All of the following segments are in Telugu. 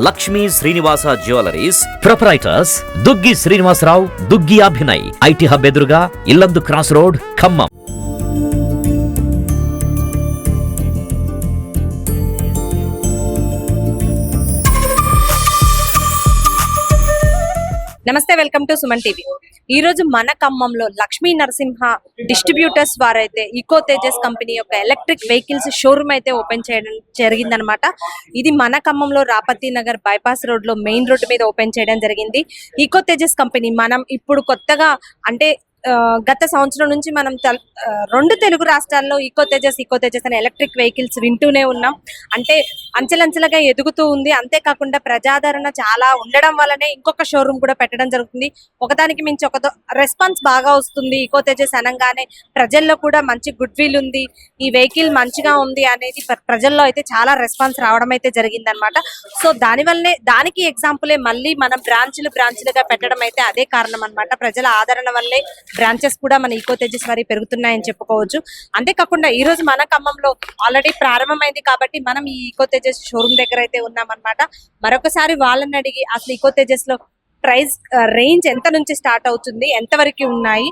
Lakshmi Srinivasa jewellers proprietors Duggi Srinivasarao, Duggi Abhinay, IT hub ఎదురుగా ఇల్లందు క్రాస్ రోడ్, ఖమ్మం. నమస్తే, వెల్కమ్ టు సుమన్ టీవీ. ఈ రోజు మన ఖమ్మంలో లక్ష్మీ నరసింహ డిస్ట్రిబ్యూటర్స్ వారైతే ఈకో తేజస్ కంపెనీ యొక్క ఎలక్ట్రిక్ వెహికల్స్ షోరూమ్ అయితే ఓపెన్ చేయడం జరిగిందనమాట. ఇది మన ఖమ్మంలో రాపతి నగర్ బైపాస్ రోడ్ లో మెయిన్ రోడ్ మీద ఓపెన్ చేయడం జరిగింది. ఈకో తేజస్ కంపెనీ మనం ఇప్పుడు కొత్తగా అంటే గత సంవత్సరం నుంచి మనం రెండు తెలుగు రాష్ట్రాల్లో ఈకో తేజస్ అనే ఎలక్ట్రిక్ వెహికల్స్ వింటూనే ఉన్నాం. అంటే అంచెలంచెలుగా ఎదుగుతూ ఉంది. అంతేకాకుండా ప్రజాదరణ చాలా ఉండడం వల్లనే ఇంకొక షోరూమ్ కూడా పెట్టడం జరుగుతుంది. ఒకదానికి మించి ఒక రెస్పాన్స్ బాగా వస్తుంది. ఈకో తేజస్ అనగానే ప్రజల్లో కూడా మంచి గుడ్ విల్ ఉంది, ఈ వెహికల్ మంచిగా ఉంది అనేది ప్రజల్లో అయితే చాలా రెస్పాన్స్ రావడం అయితే జరిగిందనమాట. సో దానివల్లనే దానికి ఎగ్జాంపులే మళ్ళీ మనం బ్రాంచ్లుగా పెట్టడం అయితే అదే కారణం అనమాట. ప్రజల ఆదరణ వల్లే బ్రాంచెస్ కూడా మన ఈకో తేజస్ వారి పెరుగుతున్నాయని చెప్పుకోవచ్చు. అంతేకాకుండా ఈ రోజు మన ఖమ్మంలో ఆల్రెడీ ప్రారంభమైంది కాబట్టి మనం ఈ ఈకో తేజస్ షోరూమ్ దగ్గర అయితే ఉన్నామన్నమాట. మరొకసారి వాళ్ళని అడిగి అసలు ఈకో తేజస్ లో ప్రైస్ రేంజ్ ఎంత నుంచి స్టార్ట్ అవుతుంది, ఎంత వరకు ఉన్నాయి,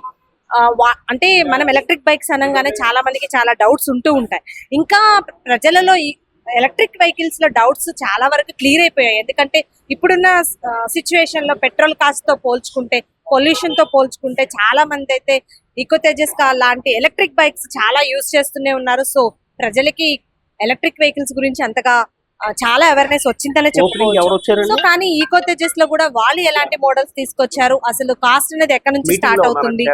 అంటే మనం ఎలక్ట్రిక్ బైక్స్ అనగానే చాలా మందికి చాలా డౌట్స్ ఉంటూ ఉంటాయి. ఇంకా ప్రజలలో ఈ ఎలక్ట్రిక్ వెహికల్స్ లో డౌట్స్ చాలా వరకు క్లియర్ అయిపోయాయి. ఎందుకంటే ఇప్పుడున్న సిచ్యువేషన్ లో పెట్రోల్ కాస్ట్ తో పోల్చుకుంటే, పొల్యూషన్ తో పోల్చుకుంటే చాలా మంది అయితే ఈకో తేజస్ లాంటి ఎలక్ట్రిక్ బైక్స్ చాలా యూజ్ చేస్తూనే ఉన్నారు. సో ప్రజలకి ఎలక్ట్రిక్ వెహికల్స్ గురించి అంతగా చాలా అవేర్నెస్ వచ్చిందనే చెప్పుకోవచ్చు. సో కానీ ఈకో తేజస్ లో కూడా వాళ్ళు ఎలాంటి మోడల్స్ తీసుకొచ్చారు, అసలు కాస్ట్ అనేది ఎక్కడ నుంచి స్టార్ట్ అవుతుంది,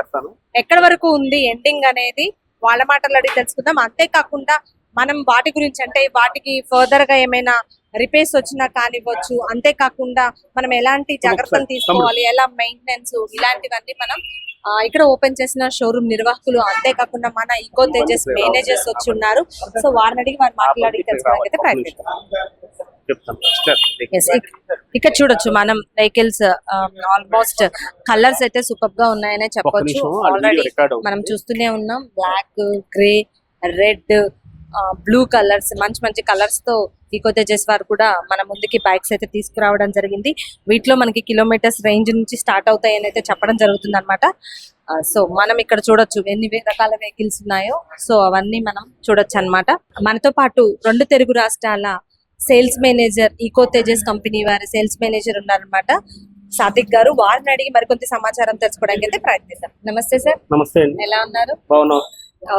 ఎక్కడ వరకు ఉంది ఎండింగ్ అనేది వాళ్ళ మాటలు అడిగి తెలుసుకుందాం. అంతేకాకుండా మనం వాటి గురించి అంటే వాటికి ఫర్దర్ గా ఏమైనా రిపేర్స్ వచ్చినా కానివ్వచ్చు, అంతేకాకుండా మనం ఎలాంటి జాగ్రత్తలు తీసుకోవాలి, ఎలా మెయింటెనెన్స్, ఇలాంటివన్నీ మనం ఇక్కడ ఓపెన్ చేసిన షోరూమ్ నిర్వాహకులు, అంతేకాకుండా మన ఈకో తేజస్ మేనేజర్స్ వచ్చి ఉన్నారు. సో వారిని అడిగి వారి మాట్లాడి తెలుసుకోవడానికి అయితే ప్రయత్నిస్తాం. ఇక్కడ చూడొచ్చు మనం వెహికల్స్ ఆల్మోస్ట్ కలర్స్ అయితే సూపర్ గా ఉన్నాయనే చెప్పొచ్చు. ఆల్రెడీ మనం చూస్తూనే ఉన్నాం, black, grey, red, blue colours, మంచి కలర్స్ తో ఈకో తేజస్ వారు కూడా మన ముందుకి బైక్స్ అయితే తీసుకురావడం జరిగింది. వీటిలో మనకి కిలోమీటర్స్ రేంజ్ నుంచి స్టార్ట్ అవుతాయి అని అయితే చెప్పడం జరుగుతుంది అనమాట. సో మనం ఇక్కడ చూడొచ్చు ఎన్ని రకాల వెహికల్స్ ఉన్నాయో. సో అవన్నీ మనం చూడొచ్చు అనమాట. మనతో పాటు రెండు తెలుగు రాష్ట్రాల sales manager, Eco Tejas company వారి సేల్స్ మేనేజర్ ఉన్నారనమాట, సాదిక్ గారు. వారిని అడిగి మరికొంత సమాచారం తెలుసుకోవడానికి అయితే ప్రయత్నిద్దాం. నమస్తే సార్. నమస్తే. ఎలా ఉన్నారు?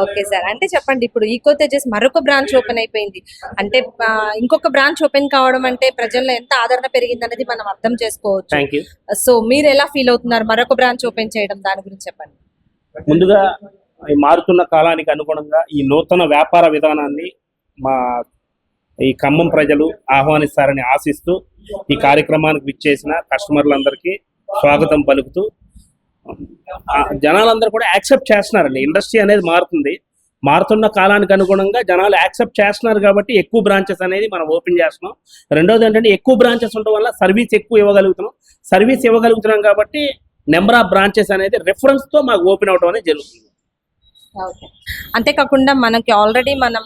ఓకే సార్, అంటే చెప్పండి, ఇప్పుడు ఈకో తేజస్ మరొక బ్రాంచ్ ఓపెన్ అయిపోయింది అంటే ఇంకొక బ్రాంచ్ ఓపెన్ కావడం అంటే ప్రజల్లో ఎంత ఆదరణ పెరిగింది అనేది మనం అర్థం చేసుకోవచ్చు. సో మీరు ఎలా ఫీల్ అవుతున్నారు మరొక బ్రాంచ్ ఓపెన్ చేయడం, దాని గురించి చెప్పండి. ముందుగా మారుతున్న కాలానికి అనుగుణంగా ఈ నూతన వ్యాపార విధానాన్ని మా ఈ ఖమ్మం ప్రజలు ఆహ్వానిస్తారని ఆశిస్తూ ఈ కార్యక్రమానికి విచ్చేసిన కస్టమర్లందరికీ స్వాగతం పలుకుతూ, జనాలందరూ కూడా యాక్సెప్ట్ చేస్తున్నారండి. ఇండస్ట్రీ అనేది మారుతున్న కాలానికి అనుగుణంగా జనాలు యాక్సెప్ట్ చేస్తున్నారు కాబట్టి ఎక్కువ బ్రాంచెస్ అనేది మనం ఓపెన్ చేస్తున్నాం. రెండోది ఏంటంటే ఎక్కువ బ్రాంచెస్ ఉండడం వల్ల సర్వీస్ ఎక్కువ ఇవ్వగలుగుతున్నాం కాబట్టి నెంబర్ ఆఫ్ బ్రాంచెస్ అనేది రెఫరెన్స్ తో మాకు ఓపెన్ అవడం అనేది జరుగుతుంది. అంతేకాకుండా మనకి ఆల్రెడీ మనం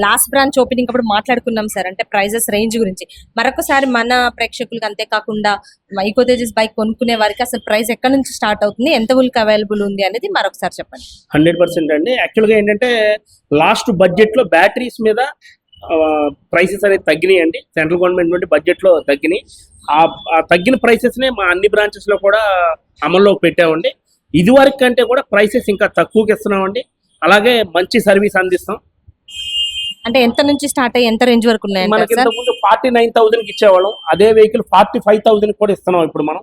లాస్ట్ బ్రాంచ్ ఓపెనింగ్ అప్పుడు మాట్లాడుకున్నాం సార్, అంటే ప్రైజెస్ రేంజ్ గురించి. మరొకసారి మన ప్రేక్షకులకు, అంతేకాకుండా ఈకో తేజస్ బైక్ కొనుక్కునే వారికి అసలు ప్రైస్ ఎక్కడ నుంచి స్టార్ట్ అవుతుంది, ఎంత ఊళ్ళకి అవైలబుల్ ఉంది అనేది మరొకసారి చెప్పండి. 100% అండి. యాక్చువల్గా ఏంటంటే లాస్ట్ బడ్జెట్ లో బ్యాటరీస్ మీద ప్రైసెస్ అనేది తగ్గినాయండి. సెంట్రల్ గవర్నమెంట్ నుండి బడ్జెట్ లో తగ్గినాయి. ఆ తగ్గిన ప్రైసెస్ నే మా అన్ని బ్రాంచెస్ లో కూడా అమల్లో పెట్టామండి. ఇది వరకు కంటే కూడా ప్రైసెస్ ఇంకా తక్కువకి ఇస్తున్నామండి. అలాగే మంచి సర్వీస్ అందిస్తాం. అంటే ఎంత నుంచి స్టార్ట్ అయ్యి ఎంత రేంజ్ వరకు ఉన్నాయి? మనకి ఇంతకుముందు 49,000 కి ఇచ్చేవాళ్ళం, అదే వెహికల్ 45,000 కూడా ఇస్తున్నాం ఇప్పుడు మనం.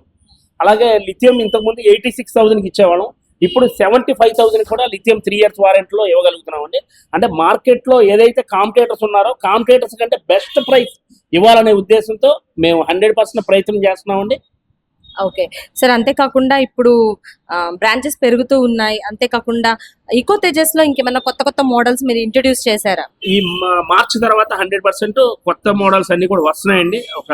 అలాగే లిథియం ఇంతకుముందు 86,000 కి ఇచ్చేవాళ్ళం, ఇప్పుడు 75,000 కూడా లిథియం 3 years వారంటీలో ఇవ్వగలుగుతున్నాం అండి. అంటే మార్కెట్ లో ఏదైతే కాంపిటేటర్స్ ఉన్నారో కాంపిటేటర్స్ కంటే బెస్ట్ ప్రైస్ ఇవ్వాలనే ఉద్దేశంతో మేము 100% ప్రయత్నం చేస్తున్నామండి. ఓకే సార్, అంతేకాకుండా ఇప్పుడు బ్రాంచెస్ పెరుగుతూ ఉన్నాయి. అంతేకాకుండా ఈకో తేజస్ లో ఇంకేమైనా కొత్త మోడల్స్ మీరు ఇంట్రడ్యూస్ చేశారా? ఈ మార్చ్ తర్వాత 100% కొత్త మోడల్స్ అన్ని కూడా వస్తున్నాయండి. ఒక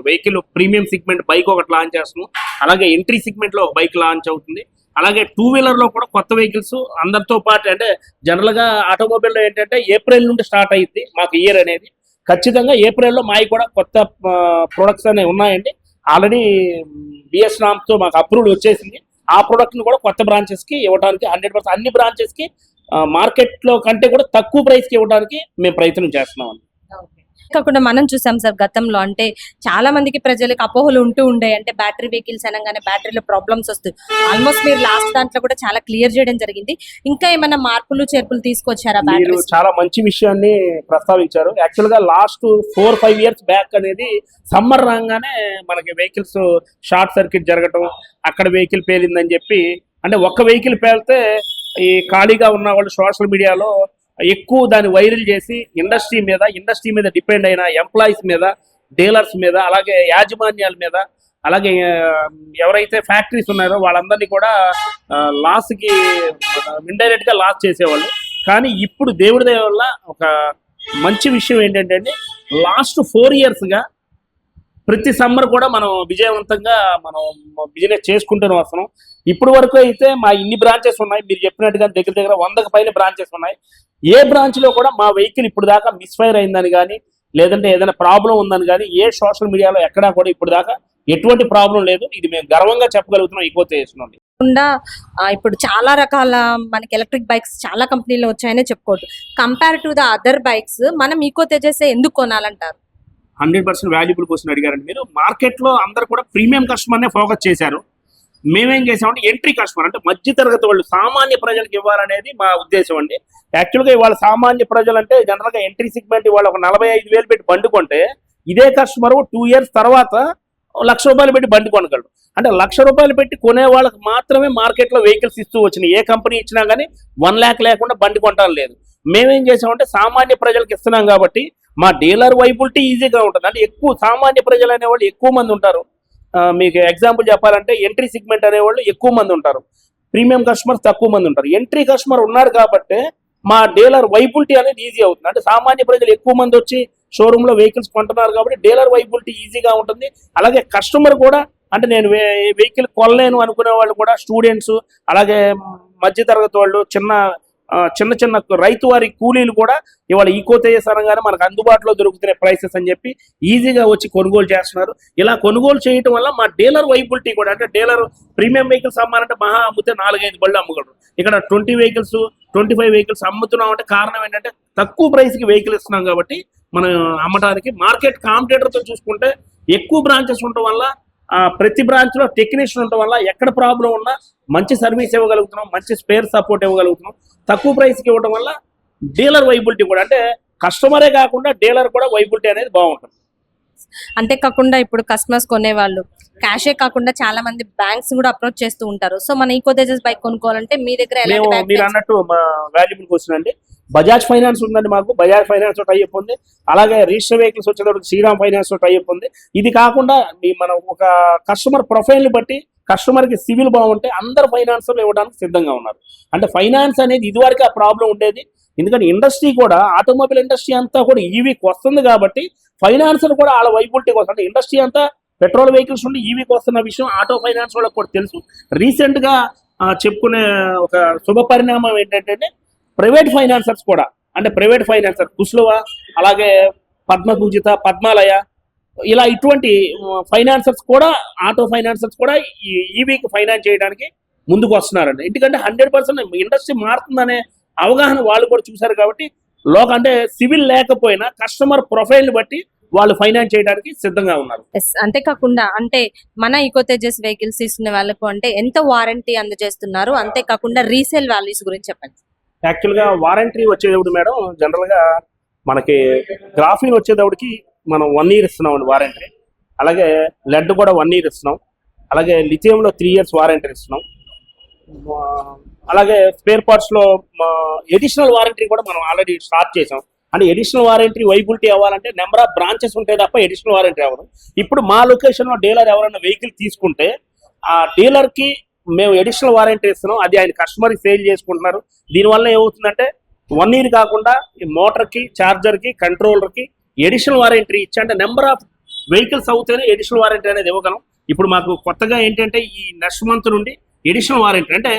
వెహికల్ ప్రీమియం సెగ్మెంట్ బైక్ ఒకటి లాంచ్ చేస్తున్నాం. అలాగే ఎంట్రీ సెగ్మెంట్ లో ఒక బైక్ లాంచ్ అవుతుంది. అలాగే 2-wheeler లో కూడా కొత్త వెహికల్స్ అందరితో పాటు, అంటే జనరల్ గా ఆటోమొబైల్ లో ఏంటంటే ఏప్రిల్ నుండి స్టార్ట్ అయ్యింది మాకు ఇయర్ అనేది, ఖచ్చితంగా ఏప్రిల్లో మావి కూడా కొత్త ప్రొడక్ట్స్ అనేవి ఉన్నాయండి. ఆల్రెడీ బిఎస్ నామ్స్తో మాకు అప్రూవల్ వచ్చేసింది. ఆ ప్రోడక్ట్ని కూడా కొత్త బ్రాంచెస్కి ఇవ్వడానికి 100% అన్ని బ్రాంచెస్కి మార్కెట్లో కంటే కూడా తక్కువ ప్రైస్కి ఇవ్వడానికి మేము ప్రయత్నం చేస్తున్నామండి. కాకుండా మనం చూసాం సార్ గతంలో, అంటే చాలా మందికి ప్రజలకు అపోహలు ఉంటూ ఉండే, అంటే బ్యాటరీ వెహికల్స్ అనగానే బ్యాటరీలో ప్రాబ్లమ్స్ వస్తాయి. ఆల్మోస్ట్ మీరు లాస్ట్ దాంట్లో కూడా చాలా క్లియర్ చేయడం జరిగింది. ఇంకా ఏమైనా మార్పులు చేర్పులు తీసుకొచ్చారా మీరు బ్యాటరీ? చాలా మంచి విషయాన్ని ప్రస్తావించారు. యాక్చువల్గా లాస్ట్ 4-5 ఇయర్స్ బ్యాక్ అనేది సమ్మర్ రాగానే మనకి వెహికల్స్ షార్ట్ సర్క్యూట్ జరగటం, అక్కడ వెహికల్ పేలిందని చెప్పి, అంటే ఒక్క వెహికల్ పేలితే ఈ ఖాళీగా ఉన్న వాళ్ళు సోషల్ మీడియాలో ఎక్కువ దాన్ని వైరల్ చేసి ఇండస్ట్రీ మీద డిపెండ్ అయిన ఎంప్లాయీస్ మీద, డీలర్స్ మీద, అలాగే యాజమాన్యాల మీద, అలాగే ఎవరైతే ఫ్యాక్టరీస్ ఉన్నారో వాళ్ళందరినీ కూడా లాస్కి ఇండైరెక్ట్గా లాస్ చేసేవాళ్ళు. కానీ ఇప్పుడు దేవుడి దయ వల్ల ఒక మంచి విషయం ఏంటంటే అండి, లాస్ట్ 4 ఇయర్స్గా ప్రతి సమ్మర్ కూడా మనం విజయవంతంగా మనం బిజినెస్ చేసుకుంటూనే వస్తున్నాం. ఇప్పుడు వరకు అయితే మా ఇన్ని బ్రాంచెస్ ఉన్నాయి, మీరు చెప్పినట్టుగా దగ్గర 100కి పైన బ్రాంచెస్ ఉన్నాయి. ఏ బ్రాంచ్లో కూడా మా వెహికల్ ఇప్పుడు దాకా మిస్ఫైర్ అయిందని కానీ, లేదంటే ఏదైనా ప్రాబ్లం ఉందని కానీ ఏ సోషల్ మీడియాలో ఎక్కడా కూడా ఇప్పుడు దాకా ఎటువంటి ప్రాబ్లం లేదు. ఇది మేము గర్వంగా చెప్పగలుగుతున్నాం ఈకో తేజస్ నుండి. ఇప్పుడు చాలా రకాల మనకి ఎలక్ట్రిక్ బైక్స్ చాలా కంపెనీలో వచ్చాయనే చెప్పుకోవచ్చు. Compare to the other bikes మనం ఈకో తేజస్ ఎందుకు కొనాలంటారు? 100% వాల్యుబుల్ క్వశ్చన్ అడిగారండి మీరు. మార్కెట్లో అందరూ కూడా ప్రీమియం కస్టమర్నే ఫోకస్ చేశారు. మేమేం చేసామంటే ఎంట్రీ కస్టమర్, అంటే మధ్య తరగతి వాళ్ళు, సామాన్య ప్రజలకు ఇవ్వాలనేది మా ఉద్దేశం అండి. యాక్చువల్గా ఇవాళ సామాన్య ప్రజలు అంటే జనరల్గా ఎంట్రీ సెగ్మెంట్ ఇవాళ ఒక 45,000 పెట్టి బండి కొంటే, ఇదే కస్టమర్ 2 ఇయర్స్ తర్వాత ₹1,00,000 పెట్టి బండి కొనగలడు. అంటే ₹1,00,000 పెట్టి కొనే వాళ్ళకి మాత్రమే మార్కెట్లో వెహికల్స్ ఇస్తూ వచ్చినాయి. ఏ కంపెనీ ఇచ్చినా కానీ 1 lakh లేకుండా బండి కొనడం లేదు. మేమేం చేసామంటే సామాన్య ప్రజలకు ఇస్తున్నాం కాబట్టి మా డీలర్ వైబిలిటీ ఈజీగా ఉంటుంది. అంటే ఎక్కువ సామాన్య ప్రజలు అనేవాళ్ళు ఎక్కువ మంది ఉంటారు. మీకు ఎగ్జాంపుల్ చెప్పాలంటే ఎంట్రీ సెగ్మెంట్ అనేవాళ్ళు ఎక్కువ మంది ఉంటారు, ప్రీమియం కస్టమర్స్ తక్కువ మంది ఉంటారు. ఎంట్రీ కస్టమర్ ఉన్నారు కాబట్టి మా డీలర్ వైబిలిటీ అనేది ఈజీ అవుతుంది. అంటే సామాన్య ప్రజలు ఎక్కువ మంది వచ్చి షోరూంలో వెహికల్స్ కొంటున్నారు కాబట్టి డీలర్ వైబిలిటీ ఈజీగా ఉంటుంది. అలాగే కస్టమర్ కూడా, అంటే నేను వెహికల్ కొనలేను అనుకునే వాళ్ళు కూడా, స్టూడెంట్స్, అలాగే మధ్యతరగతి వాళ్ళు, చిన్న రైతు వారి కూలీలు కూడా ఇవాళ ఈకో తేజస్ అనగానే మనకు అందుబాటులో దొరుకుతున్న ప్రైసెస్ అని చెప్పి ఈజీగా వచ్చి కొనుగోలు చేస్తున్నారు. ఇలా కొనుగోలు చేయడం వల్ల మా డీలర్ వైబిలిటీ కూడా, అంటే డీలర్ ప్రీమియం వెహికల్స్ అమ్మాలంటే మహా అమ్మితే 4-5 బళ్ళు అమ్మగలరు. ఇక్కడ 20 వెహికల్స్ 25 వెహికల్స్ అమ్ముతున్నాం అంటే కారణం ఏంటంటే తక్కువ ప్రైస్కి వెహికల్ ఇస్తున్నాం కాబట్టి మనం అమ్మడానికి. మార్కెట్ కాంపిటేటర్తో చూసుకుంటే ఎక్కువ బ్రాంచెస్ ఉండటం వల్ల, ప్రతి బ్రాంచ్లో టెక్నీషియన్ ఉండటం వల్ల ఎక్కడ ప్రాబ్లం ఉన్నా మంచి సర్వీస్ ఇవ్వగలుగుతున్నాం, మంచి స్పేర్ సపోర్ట్ ఇవ్వగలుగుతున్నాం. తక్కువ ప్రైస్కి ఇవ్వడం వల్ల డీలర్ వైబిలిటీ కూడా, అంటే కస్టమరే కాకుండా డీలర్ కూడా వైబిలిటీ అనేది బాగుంటుంది. అంతేకాకుండా ఇప్పుడు కస్టమర్స్ కొనేవాళ్ళు క్యాషే కాకుండా చాలా మంది బ్యాంక్స్ కూడా అప్రోచ్ చేస్తూ ఉంటారు. సో మన ఈకో తేజస్ బైక్ కొనుక్కోవాలంటే మీ దగ్గర మీరు అన్నట్టు మా వాల్యుబుల్ క్వశ్చన్ అండి. బజాజ్ ఫైనాన్స్ ఉందండి మాకు, బజాజ్ ఫైనాన్స్ టైఅప్ ఉంది. అలాగే రిజిస్టర్ వెహికల్స్ వచ్చేటప్పుడు శ్రీరామ్ ఫైనాన్స్ టైఅప్ ఉంది. ఇది కాకుండా మనం ఒక కస్టమర్ ప్రొఫైల్ని బట్టి కస్టమర్కి సివిల్ బాగుంటే అందరు ఫైనాన్స్లో ఇవ్వడానికి సిద్ధంగా ఉన్నారు. అంటే ఫైనాన్స్ అనేది ఇదివరకు ఆ ప్రాబ్లం ఉండేది. ఎందుకంటే ఇండస్ట్రీ కూడా, ఆటోమొబైల్ ఇండస్ట్రీ అంతా కూడా ఈవీకి వస్తుంది కాబట్టి ఫైనాన్సర్ కూడా వాళ్ళ వైబిలిటీకి వస్తుంది. అంటే ఇండస్ట్రీ అంతా పెట్రోల్ వెహికల్స్ నుండి ఈవీకి వస్తున్న విషయం ఆటో ఫైనాన్స్ వాళ్ళకి కూడా తెలుసు. రీసెంట్గా చెప్పుకునే ఒక శుభ పరిణామం ఏంటంటే ప్రైవేట్ ఫైనాన్సర్స్ కూడా, అంటే ప్రైవేట్ ఫైనాన్సర్ కుస్లువ, అలాగే పద్మపూజిత, పద్మాలయ, ఇలా ఇటువంటి ఫైనాన్సర్స్ కూడా, ఆటో ఫైనాన్సర్స్ కూడా ఈ ఈవీకి ఫైనాన్స్ చేయడానికి ముందుకు వస్తున్నారండి. ఎందుకంటే 100% ఇండస్ట్రీ మారుతుందనే అవగాహన వాళ్ళు కూడా చూశారు కాబట్టి అంటే సివిల్ లేకపోయినా కస్టమర్ ప్రొఫైల్ని బట్టి వాళ్ళు ఫైనాన్స్ చేయడానికి సిద్ధంగా ఉన్నారు. అంతేకాకుండా అంటే మన ఈకో తేజస్ వెహికల్స్ తీసుకునే వాళ్ళకు అంటే ఎంత వారంటీ అందజేస్తున్నారు, అంతేకాకుండా రీసేల్ వాల్యూస్ గురించి చెప్పండి. యాక్చువల్గా వారంటీ వచ్చేటప్పుడు మేడం, జనరల్గా మనకి గ్రాఫిన్ వచ్చేటప్పటికి మనం 1 year ఇస్తున్నాం వారంటీ. అలాగే లెడ్ కూడా 1 year ఇస్తున్నాం. అలాగే లిథియంలో 3 years వారంటీ ఇస్తున్నాం. అలాగే స్పేర్ పార్ట్స్లో ఎడిషనల్ వారంటీ కూడా మనం ఆల్రెడీ స్టార్ట్ చేసాం. అంటే ఎడిషనల్ వారంటీ వైబిలిటీ అవ్వాలంటే నెంబర్ ఆఫ్ బ్రాంచెస్ ఉంటాయి తప్ప ఎడిషనల్ వారంటీ అవ్వదు. ఇప్పుడు మా లొకేషన్లో డీలర్ ఎవరైనా వెహికల్ తీసుకుంటే ఆ డీలర్కి మేము ఎడిషనల్ వారంటీ ఇస్తున్నాం. అది ఆయన కస్టమర్కి సేల్ చేసుకుంటున్నారు. దీనివల్ల ఏమవుతుందంటే 1 year కాకుండా ఈ మోటార్కి, ఛార్జర్కి, కంట్రోలర్కి ఎడిషనల్ వారంటీ ఇచ్చి, అంటే నెంబర్ ఆఫ్ వెహికల్స్ అవుతేనే ఎడిషనల్ వారంటీ అనేది ఇవ్వగలం. ఇప్పుడు మాకు కొత్తగా ఏంటంటే ఈ నెక్స్ట్ మంత్ నుండి ఎడిషనల్ వారంటీ, అంటే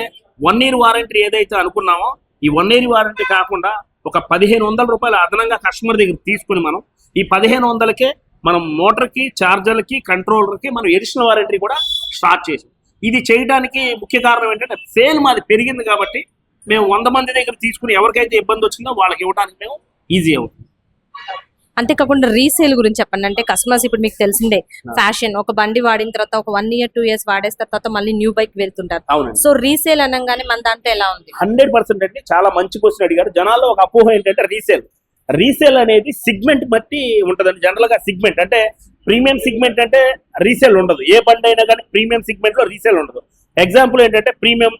1 year వారంటీ ఏదైతే అనుకున్నామో ఈ 1 year వారంటీ కాకుండా ఒక ₹1,500 అదనంగా కస్టమర్ దగ్గర తీసుకుని మనం ఈ 1500కే మనం మోటార్కి, చార్జర్కి, కంట్రోలర్కి మనం ఎడిషనల్ వారంటీ కూడా స్టార్ట్ చేసాం. ఇది చేయడానికి ముఖ్య కారణం ఏంటంటే సేల్ మాది పెరిగింది కాబట్టి మేము 100 మంది దగ్గర తీసుకుని ఎవరికైతే ఇబ్బంది వచ్చిందో వాళ్ళకి ఇవ్వడానికి మేము ఈజీ అవుతుంది. అంతేకాకుండా రీసేల్ గురించి చెప్పండి. అంటే కస్టమర్స్ ఇప్పుడు మీకు తెలిసిందే ఫ్యాషన్, ఒక బండి వాడిన తర్వాత ఒక 1 year 2 years వాడేసిన తర్వాత మళ్ళీ న్యూ బైక్ వెళ్తుంటారు. అవునండి. సో రీసేల్ అనగానే మన దాంట్లో ఎలా ఉంది? 100% అండి. చాలా మంచి క్వశ్చన్ అడిగారు. జనాల్లో ఒక అపోహ ఏంటంటే రీసేల్ అనేది సిగ్మెంట్ బట్టి ఉంటుందండి. జనరల్ గా సిగ్మెంట్ అంటే ప్రీమియం సిగ్మెంట్ అంటే రీసేల్ ఉండదు. ఏ బండి అయినా కానీ ప్రీమియం సిగ్మెంట్ లో రీసేల్ ఉండదు. ఎగ్జాంపుల్ ఏంటంటే ప్రీమియం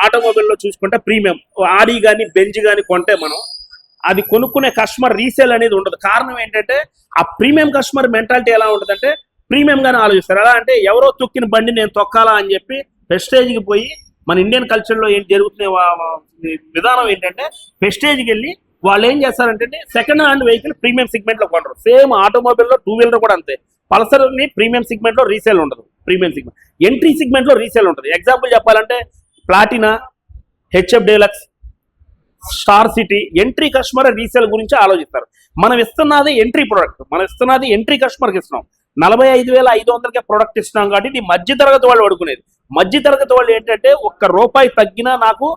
ఆటోమొబైల్ లో చూసుకుంటే ప్రీమియం ఆడి కానీ బెంజ్ కానీ కొంటే మనం అది కొనుక్కునే కస్టమర్ రీసేల్ అనేది ఉండదు. కారణం ఏంటంటే ఆ ప్రీమియం కస్టమర్ మెంటాలిటీ ఎలా ఉంటుందంటే ప్రీమియం గానే ఆలోచిస్తారు. ఎలా అంటే ఎవరో తొక్కిన బండి నేను తొక్కాలా అని చెప్పి ప్రెస్టేజ్కి పోయి, మన ఇండియన్ కల్చర్లో ఏం జరుగుతున్న విధానం ఏంటంటే ప్రెస్టేజ్కి వెళ్ళి వాళ్ళు ఏం చేస్తారంటే second hand vehicle premium segment లో కొంటారు. సేమ్ ఆటోమొబైల్ లో 2 wheeler కూడా అంతే. పల్సర్ ని ప్రీమియం సెగ్మెంట్ లో రీసేల్ ఉండదు. ప్రీమియం సెగ్మెంట్ ఎంట్రీ సెగ్మెంట్ లో రీసేల్ ఉంటుంది. ఎగ్జాంపుల్ చెప్పాలంటే Platina, HF deluxe, star city entry customer resale గురించి ఆలోచిస్తారు. మనం ఇస్తున్నది ఎంట్రీ ప్రొడక్ట్, మనం ఇస్తున్నది ఎంట్రీ కస్టమర్కి ఇస్తున్నాం. 45,500కే ప్రొడక్ట్ ఇస్తున్నాం కాబట్టి ఇది మధ్య తరగతి వాళ్ళు వాడుకునేది. మధ్య తరగతి వాళ్ళు ఏంటంటే ₹1 తగ్గినా నాకు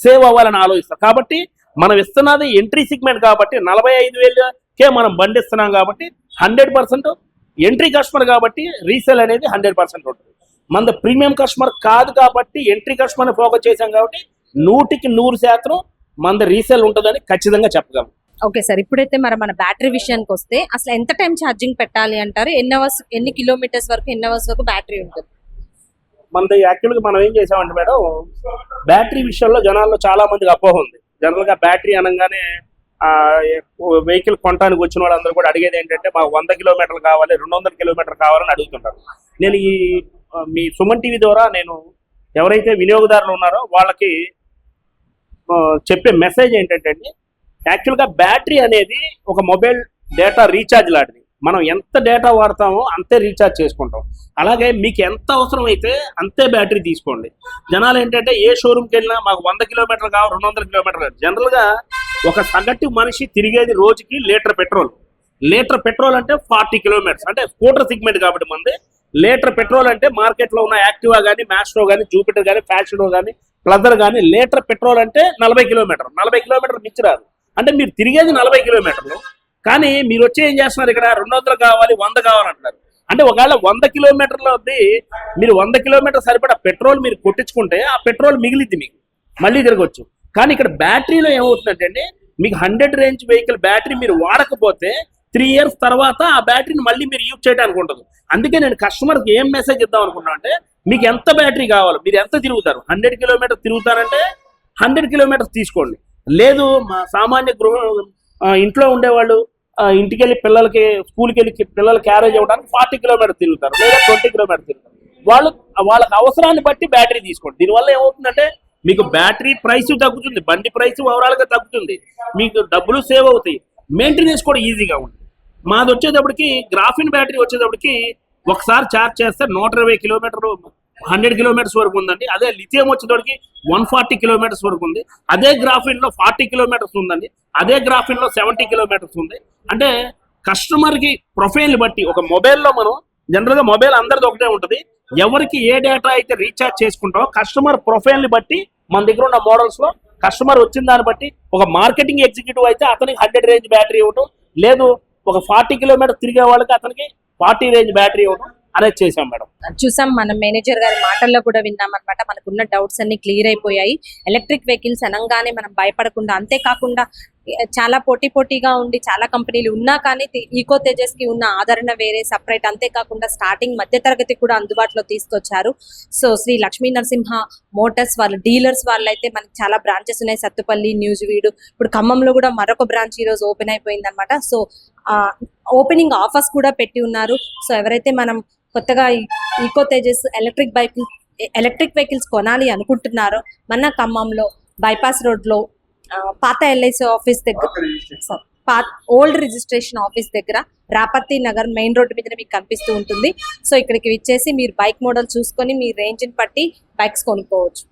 సేవ్ అవ్వాలని ఆలోచిస్తారు. కాబట్టి మనం ఇస్తున్నది ఎంట్రీ సెగ్మెంట్ కాబట్టి 45,000కే మనం బండి ఇస్తున్నాం కాబట్టి 100% ఎంట్రీ కస్టమర్ కాబట్టి రీసేల్ అనేది 100% ఉంటుంది. మన ప్రీమియం కస్టమర్ కాదు కాబట్టి ఎంట్రీ కస్టమర్ ఫోకస్ చేశాం కాబట్టి 100% మన రీసేల్ ఉంటుందని ఖచ్చితంగా చెప్పగలం. ఓకే సార్, ఇప్పుడైతే మన బ్యాటరీ విషయానికి వస్తే అసలు ఎంత టైం ఛార్జింగ్ పెట్టాలి అంటారు? ఎన్ని కిలోమీటర్స్ వరకు, ఎన్ని అవర్స్ వరకు బ్యాటరీ ఉంటుంది? మనది యాక్చువల్గా మనం ఏం చేసామంటే మేడం, బ్యాటరీ విషయంలో జనాల్లో చాలా మందికి అపోహ ఉంది. జనరల్గా బ్యాటరీ అనగానే వెహికల్ కొనడానికి వచ్చిన వాళ్ళందరూ కూడా అడిగేది ఏంటంటే మాకు 100 కిలోమీటర్లు కావాలి, 200 కిలోమీటర్లు కావాలని అడుగుతుంటారు. నేను మీ సుమన్ టీవీ ద్వారా నేను ఎవరైతే వినియోగదారులు ఉన్నారో వాళ్ళకి చెప్పే మెసేజ్ ఏంటంటే అండి, యాక్చువల్గా బ్యాటరీ అనేది ఒక మొబైల్ డేటా రీఛార్జ్ లాంటిది. మనం ఎంత డేటా వాడతామో అంతే రీఛార్జ్ చేసుకుంటాం. అలాగే మీకు ఎంత అవసరం అయితే అంతే బ్యాటరీ తీసుకోండి. జనాలు ఏంటంటే ఏ షోరూమ్కి వెళ్ళినా మాకు 100 కిలోమీటర్లు కావాలి, 200 కిలోమీటర్లు. జనరల్గా ఒక సగటు మనిషి తిరిగేది రోజుకి లీటర్ పెట్రోల్ అంటే 40 కిలోమీటర్స్. అంటే స్కూటర్ సెగ్మెంట్ కాబట్టి మనది లీటర్ పెట్రోల్ అంటే మార్కెట్లో ఉన్న యాక్టివా కానీ, మ్యాస్ట్రో కానీ, జూపిటర్ కానీ, ఫ్యాషనో కానీ, ప్లజర్ కానీ లీటర్ పెట్రోల్ అంటే 40 కిలోమీటర్ మించి రాదు. అంటే మీరు తిరిగేది 40 కిలోమీటర్లు, కానీ మీరు వచ్చి ఏం చేస్తున్నారు, ఇక్కడ 200 కావాలి, 100 కావాలంటున్నారు. అంటే ఒకవేళ 100 కిలోమీటర్లు మీరు 100 కిలోమీటర్ సరిపడా పెట్రోల్ మీరు కొట్టించుకుంటే ఆ పెట్రోల్ మిగిలిద్ది, మీకు మళ్ళీ తిరగచ్చు. కానీ ఇక్కడ బ్యాటరీలో ఏమవుతుందంటే మీకు 100 రేంజ్ వెహికల్ బ్యాటరీ మీరు వాడకపోతే 3 years తర్వాత ఆ బ్యాటరీని మళ్ళీ మీరు యూజ్ చేయడానికి ఉంటుంది. అందుకే నేను కస్టమర్కి ఏం మెసేజ్ ఇద్దాం అనుకున్నా అంటే, మీకు ఎంత బ్యాటరీ కావాలో, మీరు ఎంత తిరుగుతారు, 100 కిలోమీటర్స్ తిరుగుతారంటే 100 కిలోమీటర్స్ తీసుకోండి. లేదు మా సామాన్య ఇంట్లో ఉండేవాళ్ళు ఇంటికి వెళ్ళి పిల్లలకి స్కూల్కి వెళ్ళి పిల్లలు క్యారేజ్ అవ్వడానికి 40 కిలోమీటర్స్ తిరుగుతారు, లేదా 20 కిలోమీటర్స్ తిరుగుతారు. వాళ్ళకి అవసరాన్ని బట్టి బ్యాటరీ తీసుకోండి. దీనివల్ల ఏమవుతుందంటే మీకు బ్యాటరీ ప్రైస్ తగ్గుతుంది, బండి ప్రైస్ ఓవరాల్గా తగ్గుతుంది, మీకు డబ్బులు సేవ్ అవుతాయి, మెయింటెనెన్స్ కూడా ఈజీగా ఉంటుంది. మాది వచ్చేటప్పటికి గ్రాఫిన్ బ్యాటరీ వచ్చేటప్పటికి ఒకసారి ఛార్జ్ చేస్తే 120 కిలోమీటర్లు 100 కిలోమీటర్స్ వరకు ఉందండి. అదే లిథియం వచ్చేటప్పటికి 140 కిలోమీటర్స్ వరకు ఉంది. అదే గ్రాఫిన్లో 40 కిలోమీటర్స్ ఉందండి. అదే గ్రాఫిన్లో 70 కిలోమీటర్స్ ఉంది. అంటే కస్టమర్కి ప్రొఫైల్ని బట్టి ఒక మొబైల్లో మనం జనరల్గా మొబైల్ అందరిది ఒకటే ఉంటుంది. ఎవరికి ఏ డేటా అయితే రీఛార్జ్ చేసుకుంటామో కస్టమర్ ప్రొఫైల్ని బట్టి మన దగ్గర ఉన్న మోడల్స్లో కస్టమర్ వచ్చిన దాన్ని బట్టి ఒక మార్కెటింగ్ ఎగ్జిక్యూటివ్ అయితే అతనికి 100 రేంజ్ బ్యాటరీ ఇవ్వడం, లేదు ఒక 40 కిలోమీటర్ తిరిగే వాళ్ళకి అతనికి 40 రేంజ్ బ్యాటరీ ఇవ్వడం అనేది చేసాం మేడం. చూసాం, మన మేనేజర్ గారి మాటల్లో కూడా విన్నాం అనమాట. మనకున్న డౌట్స్ అన్ని క్లియర్ అయిపోయాయి. ఎలక్ట్రిక్ వెహికల్స్ అనగానే మనం భయపడకుండా, అంతేకాకుండా చాలా పోటీగా ఉండి చాలా కంపెనీలు ఉన్నా కానీ ఈకో తేజస్ కి ఉన్న ఆదరణ వేరే సపరేట్. అంతేకాకుండా స్టార్టింగ్ మధ్య తరగతి కూడా అందుబాటులో తీసుకొచ్చారు. సో శ్రీ లక్ష్మీ నరసింహ మోటార్స్ వాళ్ళ డీలర్స్ వాళ్ళైతే మనకి చాలా బ్రాంచెస్ ఉన్నాయి, సత్తుపల్లి, న్యూజివీడు, ఇప్పుడు ఖమ్మంలో కూడా మరొక బ్రాంచ్ ఈ రోజు ఓపెన్ అయిపోయింది అనమాట. సో ఓపెనింగ్ ఆఫర్స్ కూడా పెట్టి ఉన్నారు. సో ఎవరైతే మనం కొత్తగా ఈకో తేజస్ ఎలక్ట్రిక్ వెహికల్స్ కొనాలి అనుకుంటున్నారో మన ఖమ్మంలో బైపాస్ రోడ్లో పాత ఎల్ఐసి ఆఫీస్ దగ్గర, ఓల్డ్ రిజిస్ట్రేషన్ ఆఫీస్ దగ్గర, రాపర్తి నగర్ మెయిన్ రోడ్డు మీద మీకు కనిపిస్తూ ఉంటుంది. సో ఇక్కడికి విచ్చేసి మీరు బైక్ మోడల్ చూసుకొని మీ రేంజ్ని బట్టి బైక్స్ కొనుక్కోవచ్చు.